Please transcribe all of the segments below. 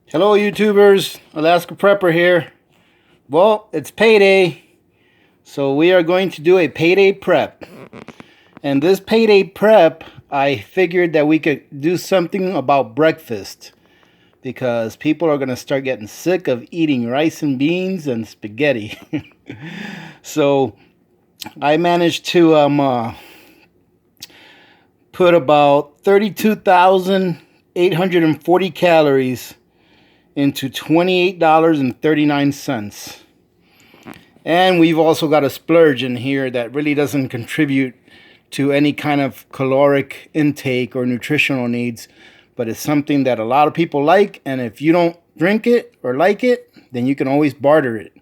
Hello YouTubers, Alaska Prepper here. Well, it's payday, so we are going to do a payday prep. And this payday prep, I figured that we could do something about breakfast, because people are going to start getting sick of eating rice and beans and spaghetti. So I managed to put about 32,840 calories into $28.39. And we've also got a splurge in here that really doesn't contribute to any kind of caloric intake or nutritional needs, but it's something that a lot of people like, and if you don't drink it or like it, then you can always barter it.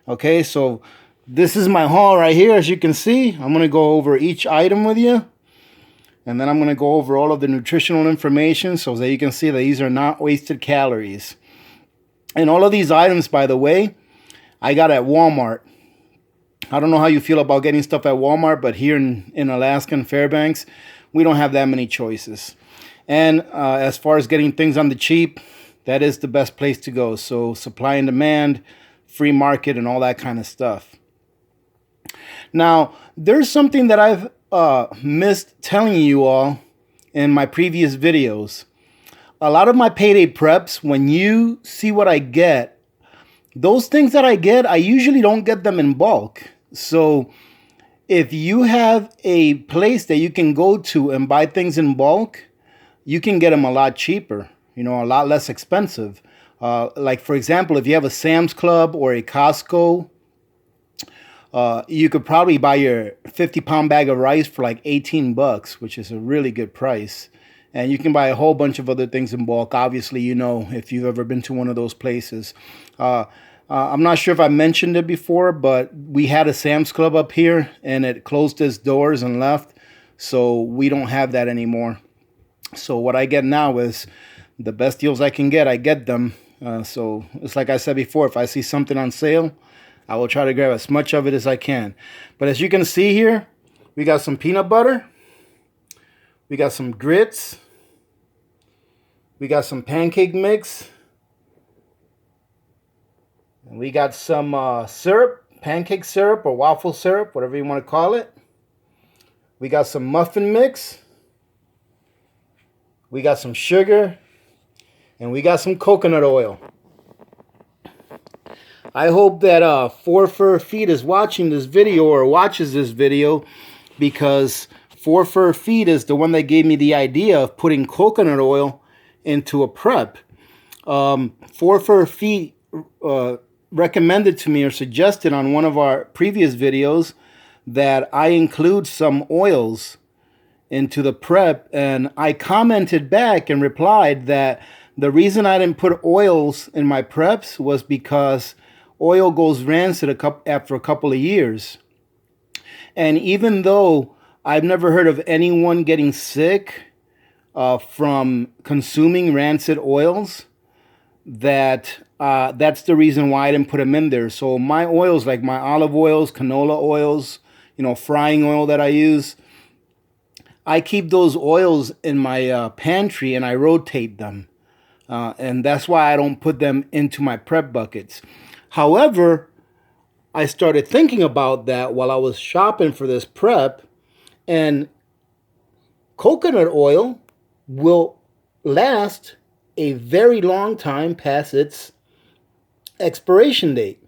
Okay, so this is my haul right here. As you can see, I'm going to go over each item with you, and then I'm going to go over all of the nutritional information so that you can see that these are not wasted calories. And all of these items, by the way, I got at Walmart. I don't know how you feel about getting stuff at Walmart, but here in Alaska and Fairbanks, we don't have that many choices. And as far as getting things on the cheap, that is the best place to go. So supply and demand, free market, and all that kind of stuff. Now, there's something that I've missed telling you all in my previous videos. A lot of my payday preps, when you see what I get, those things that I get, I usually don't get them in bulk. So if you have a place that you can go to and buy things in bulk, you can get them a lot cheaper, a lot less expensive. Like, for example, if you have a Sam's Club or a Costco, you could probably buy your 50-pound bag of rice for like $18, which is a really good price. And you can buy a whole bunch of other things in bulk. Obviously, if you've ever been to one of those places. I'm not sure if I mentioned it before, but we had a Sam's Club up here, and it closed its doors and left. So we don't have that anymore. So what I get now is the best deals I can get. I get them. So it's like I said before, if I see something on sale, I will try to grab as much of it as I can. But as you can see here, we got some peanut butter. We got some grits. We got some pancake mix. And we got some syrup, pancake syrup or waffle syrup, whatever you want to call it. We got some muffin mix. We got some sugar. And we got some coconut oil. I hope that Four Fur Feet is watching this video or watches this video, because Four Fur Feet is the one that gave me the idea of putting coconut oil into a prep. Four Fur Feet recommended to me or suggested on one of our previous videos that I include some oils into the prep, and I commented back and replied that the reason I didn't put oils in my preps was because oil goes rancid after a couple of years. And even though I've never heard of anyone getting sick from consuming rancid oils, that's the reason why I didn't put them in there. So my oils, like my olive oils, canola oils, frying oil that I use, I keep those oils in my pantry and I rotate them. And that's why I don't put them into my prep buckets. However, I started thinking about that while I was shopping for this prep, and coconut oil will last a very long time past its expiration date.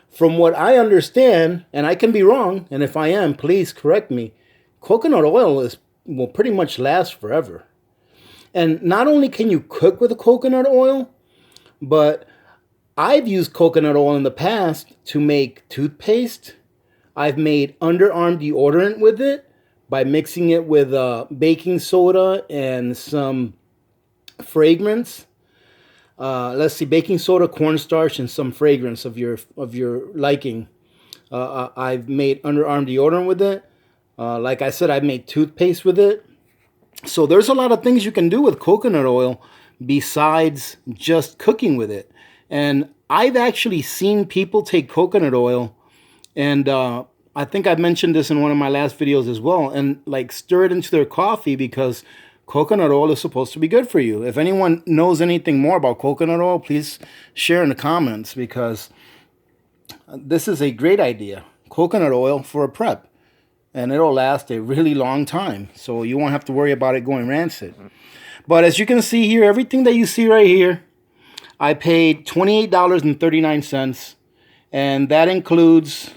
From what I understand, and I can be wrong, and if I am, please correct me, coconut oil will pretty much last forever. And not only can you cook with coconut oil, but I've used coconut oil in the past to make toothpaste. I've made underarm deodorant with it by mixing it with baking soda and some fragrance. Let's see, baking soda, cornstarch, and some fragrance of your liking. I've made underarm deodorant with it. Like I said, I've made toothpaste with it. So there's a lot of things you can do with coconut oil besides just cooking with it. And I've actually seen people take coconut oil, and I think I mentioned this in one of my last videos as well, and like stir it into their coffee, because coconut oil is supposed to be good for you. If anyone knows anything more about coconut oil, please share in the comments, because this is a great idea. Coconut oil for a prep. And it'll last a really long time. So you won't have to worry about it going rancid. But as you can see here, everything that you see right here, I paid $28.39. And that includes,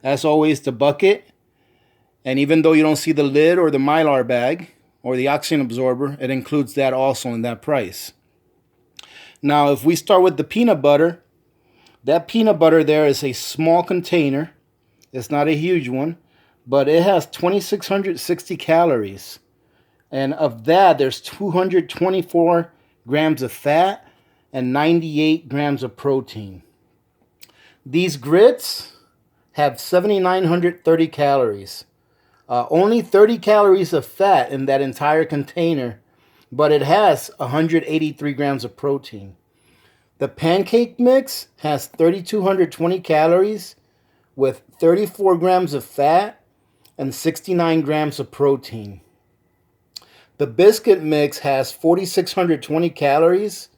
as always, the bucket. And even though you don't see the lid or the Mylar bag or the oxygen absorber, it includes that also in that price. Now, if we start with the peanut butter, that peanut butter there is a small container. It's not a huge one, but it has 2,660 calories. And of that, there's 224 grams of fat and 98 grams of protein. These grits have 7,930 calories. Only 30 calories of fat in that entire container, but it has 183 grams of protein. The pancake mix has 3,220 calories with 34 grams of fat and 69 grams of protein. The biscuit mix has 4,620 calories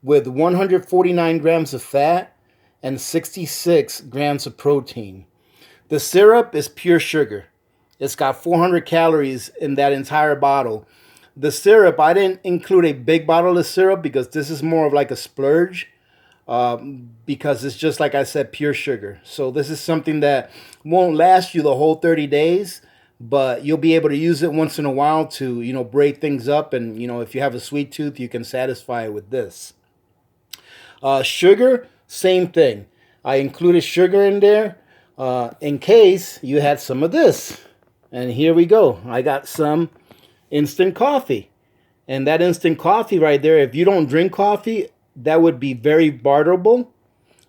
with 149 grams of fat and 66 grams of protein. The syrup is pure sugar. It's got 400 calories in that entire bottle. The syrup, I didn't include a big bottle of syrup because this is more of like a splurge, because it's just, like I said, pure sugar. So this is something that won't last you the whole 30 days, but you'll be able to use it once in a while to, break things up. And, if you have a sweet tooth, you can satisfy it with this. Sugar, same thing. I included sugar in there in case you had some of this. And here we go. I got some instant coffee. And that instant coffee right there, if you don't drink coffee, that would be very barterable.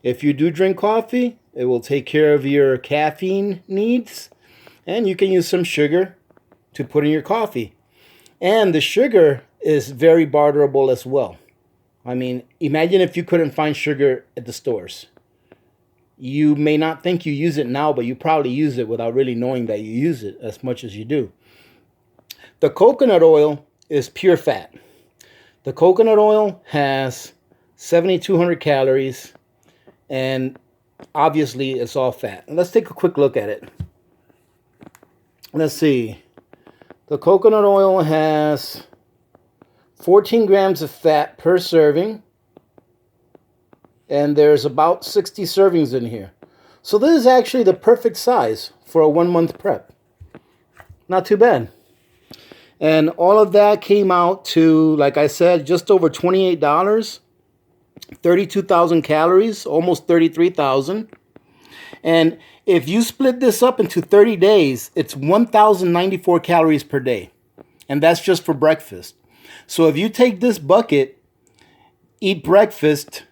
If you do drink coffee, it will take care of your caffeine needs. And you can use some sugar to put in your coffee. And the sugar is very barterable as well. I mean, imagine if you couldn't find sugar at the stores. You may not think you use it now, but you probably use it without really knowing that you use it as much as you do. The coconut oil is pure fat. The coconut oil has 7,200 calories, and obviously it's all fat. Let's take a quick look at it. Let's see. The coconut oil has 14 grams of fat per serving, and there's about 60 servings in here. So this is actually the perfect size for a 1-month prep. Not too bad. And all of that came out to, like I said, just over $28, 32,000 calories, almost 33,000. And if you split this up into 30 days, it's 1,094 calories per day. And that's just for breakfast. So if you take this bucket, eat breakfast,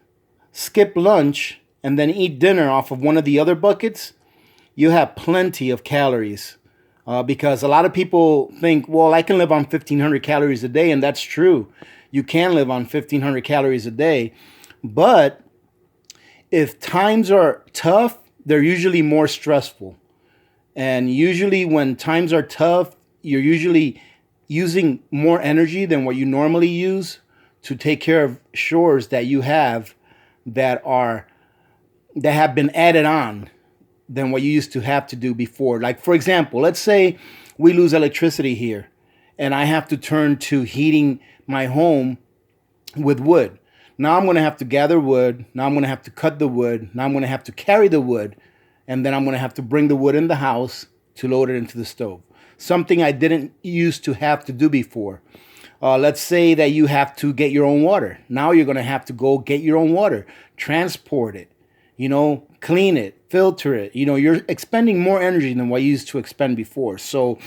skip lunch, and then eat dinner off of one of the other buckets, you have plenty of calories. Because a lot of people think, well, I can live on 1,500 calories a day, and that's true. You can live on 1,500 calories a day. But if times are tough, they're usually more stressful. And usually when times are tough, you're usually using more energy than what you normally use to take care of chores that you have that have been added on than what you used to have to do before. Like, for example, let's say we lose electricity here and I have to turn to heating my home with wood. Now I'm going to have to gather wood. Now I'm going to have to cut the wood. Now I'm going to have to carry the wood. And then I'm going to have to bring the wood in the house to load it into the stove. Something I didn't used to have to do before. Let's say that you have to get your own water. Now you're going to have to go get your own water, transport it, clean it, filter it. You're expending more energy than what you used to expend before. So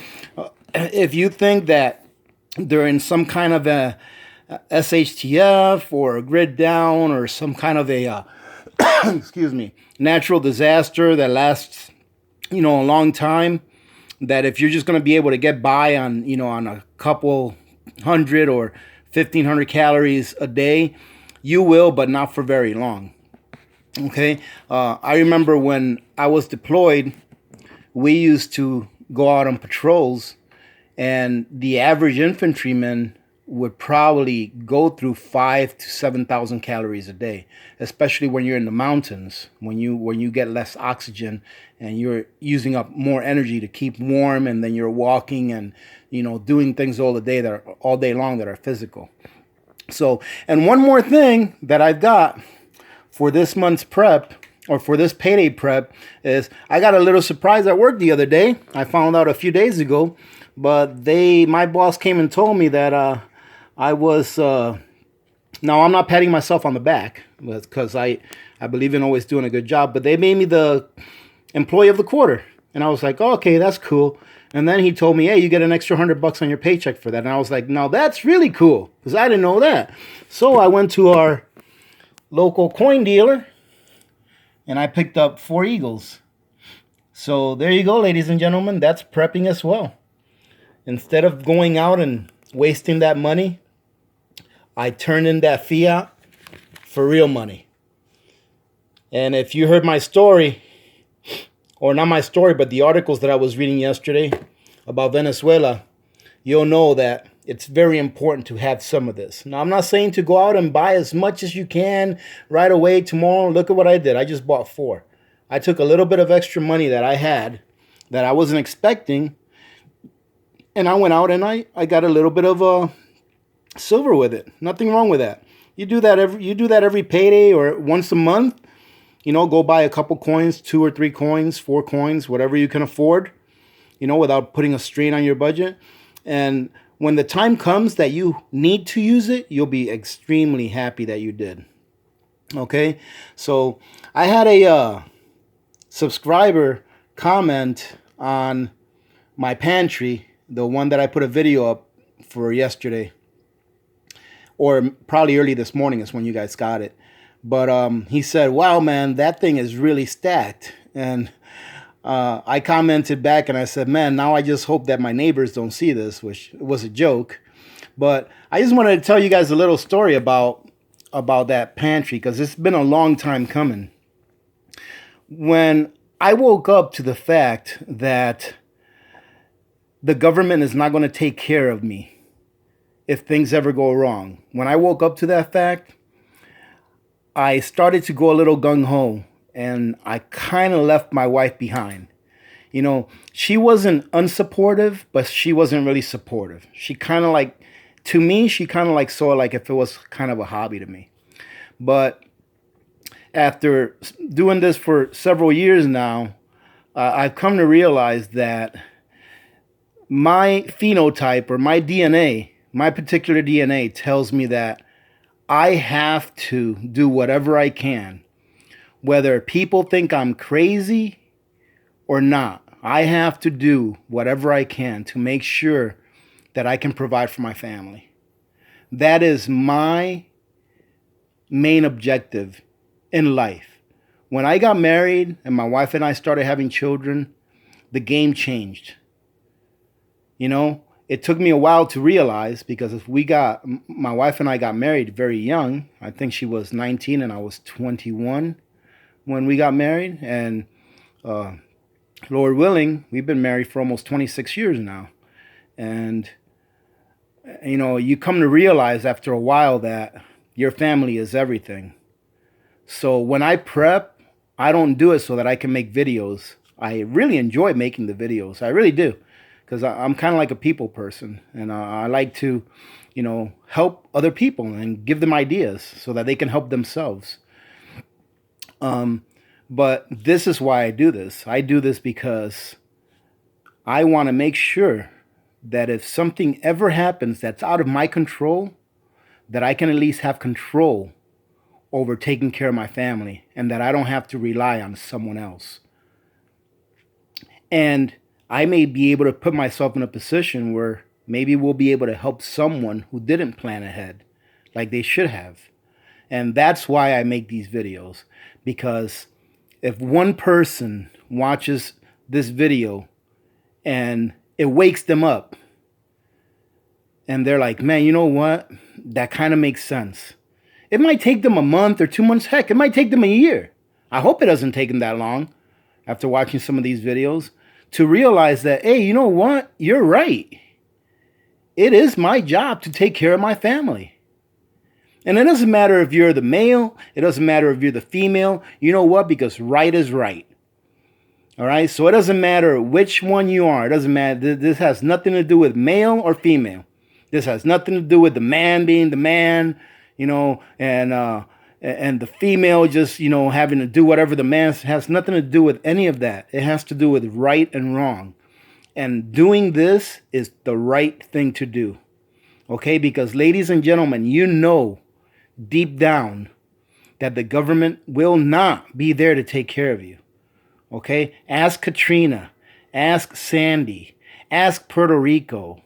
if you think that during some kind of a SHTF or a grid down or some kind of a natural disaster that lasts, a long time, that if you're just going to be able to get by on, on a couple hundred or 1,500 calories a day, you will, but not for very long. Okay. I remember when I was deployed, we used to go out on patrols, and the average infantryman would probably go through 5 to 7,000 calories a day, especially when you're in the mountains, when you get less oxygen and you're using up more energy to keep warm, and then you're walking and doing things all day long that are physical. So, and one more thing that I've got for this month's prep, or for this payday prep, is I got a little surprise at work the other day. I found out a few days ago, but my boss came and told me that I was, now I'm not patting myself on the back because I believe in always doing a good job, but they made me the employee of the quarter. And I was like, oh, okay, that's cool. And then he told me, hey, you get an extra $100 on your paycheck for that. And I was like, no, that's really cool, because I didn't know that. So I went to our local coin dealer and I picked up 4 eagles. So there you go, ladies and gentlemen. That's prepping as well. Instead of going out and wasting that money, I turned in that fiat for real money. And if you heard my story, or not my story, but the articles that I was reading yesterday about Venezuela, you'll know that it's very important to have some of this. Now, I'm not saying to go out and buy as much as you can right away tomorrow. Look at what I did. I just bought 4. I took a little bit of extra money that I had that I wasn't expecting, and I went out and I got a little bit of silver with it. Nothing wrong with that. You do that every payday or once a month. Go buy a couple coins, 2 or 3 coins, 4 coins, whatever you can afford, without putting a strain on your budget. And when the time comes that you need to use it, you'll be extremely happy that you did. Okay? So I had a subscriber comment on my pantry, the one that I put a video up for yesterday, or probably early this morning is when you guys got it. But he said, wow, man, that thing is really stacked. And I commented back and I said, man, now I just hope that my neighbors don't see this, which was a joke. But I just wanted to tell you guys a little story about that pantry, because it's been a long time coming. When I woke up to the fact that the government is not going to take care of me if things ever go wrong, when I woke up to that fact, I started to go a little gung-ho, and I kind of left my wife behind. She wasn't unsupportive, but she wasn't really supportive. She kind of like, to me, she kind of like saw it like if it was kind of a hobby to me. But after doing this for several years now, I've come to realize that my phenotype, or my DNA, my particular DNA tells me that I have to do whatever I can, whether people think I'm crazy or not. I have to do whatever I can to make sure that I can provide for my family. That is my main objective in life. When I got married and my wife and I started having children, the game changed. It took me a while to realize, because my wife and I got married very young. I think she was 19 and I was 21 when we got married. And Lord willing, we've been married for almost 26 years now. And, you come to realize after a while that your family is everything. So when I prep, I don't do it so that I can make videos. I really enjoy making the videos. I really do. Because I'm kind of like a people person, and I like to, help other people and give them ideas so that they can help themselves. But this is why I do this. I do this because I want to make sure that if something ever happens that's out of my control, that I can at least have control over taking care of my family, and that I don't have to rely on someone else. And I may be able to put myself in a position where maybe we'll be able to help someone who didn't plan ahead like they should have. And that's why I make these videos. Because if one person watches this video and it wakes them up and they're like, man, you know what? That kind of makes sense. It might take them a month or 2 months. Heck, it might take them a year. I hope it doesn't take them that long after watching some of these videos, to realize that, hey, you know what? You're right. it is my job to take care of my family. And it doesn't matter if you're the male. It doesn't matter if you're the female. You know what? Because right is right. All right. So it doesn't matter which one you are. It doesn't matter. This has nothing to do with male or female. This has nothing to do with the man being the man, and the female just, having to do whatever the man has nothing to do with any of that. It has to do with right and wrong. And doing this is the right thing to do. Okay? Because ladies and gentlemen, deep down that the government will not be there to take care of you. Okay? Ask Katrina. Ask Sandy. Ask Puerto Rico.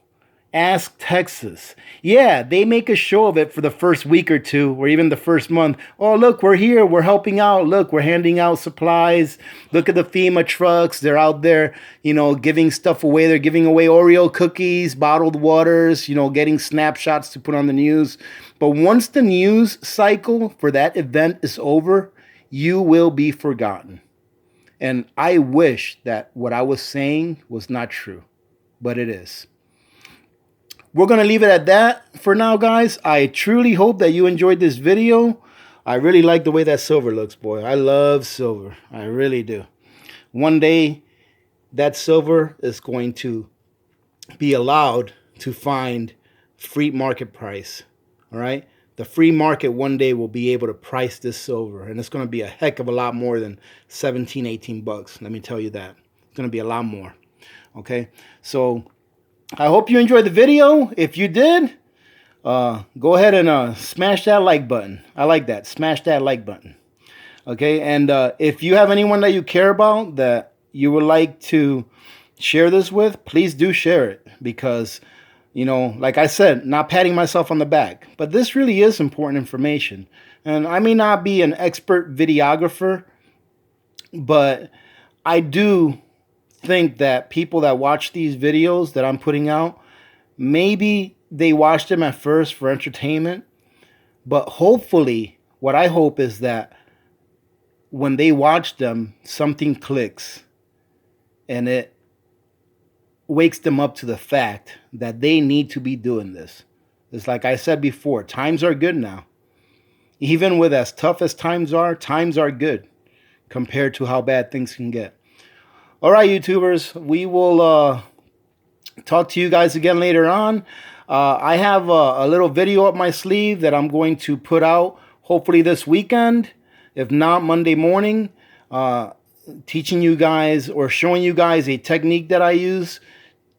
Ask Texas. Yeah, they make a show of it for the first week or two, or even the first month. Oh, look, we're here. We're helping out. Look, we're handing out supplies. Look at the FEMA trucks. They're out there, giving stuff away. They're giving away Oreo cookies, bottled waters, getting snapshots to put on the news. But once the news cycle for that event is over, you will be forgotten. And I wish that what I was saying was not true, but it is. We're going to leave it at that for now, guys. I truly hope that you enjoyed this video. I really like the way that silver looks, boy. I love silver. I really do. One day, that silver is going to be allowed to find free market price. All right? The free market one day will be able to price this silver. And it's going to be a heck of a lot more than 17, 18 bucks. Let me tell you that. It's going to be a lot more. Okay? So I hope you enjoyed the video. If you did, go ahead and smash that like button. I like that. Smash that like button. Okay, and if you have anyone that you care about that you would like to share this with, please do share it. Because, like I said, not patting myself on the back, but this really is important information. And I may not be an expert videographer, but I do think that people that watch these videos that I'm putting out, maybe they watch them at first for entertainment, but hopefully what I hope is that when they watch them, something clicks and it wakes them up to the fact that they need to be doing this. It's like I said before, times are good now. Even with as tough as times are good compared to how bad things can get. All right, YouTubers, we will talk to you guys again later on. I have a little video up my sleeve that I'm going to put out hopefully this weekend, if not Monday morning, teaching you guys or showing you guys a technique that I use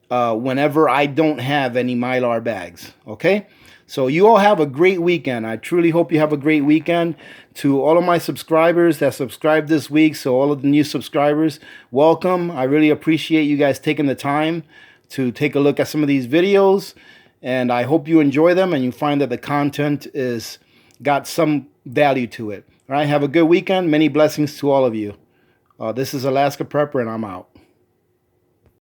whenever I don't have any Mylar bags, okay? So you all have a great weekend. I truly hope you have a great weekend. To all of my subscribers that subscribed this week, so all of the new subscribers, welcome. I really appreciate you guys taking the time to take a look at some of these videos. And I hope you enjoy them and you find that the content is got some value to it. All right, have a good weekend. Many blessings to all of you. This is Alaska Prepper, and I'm out.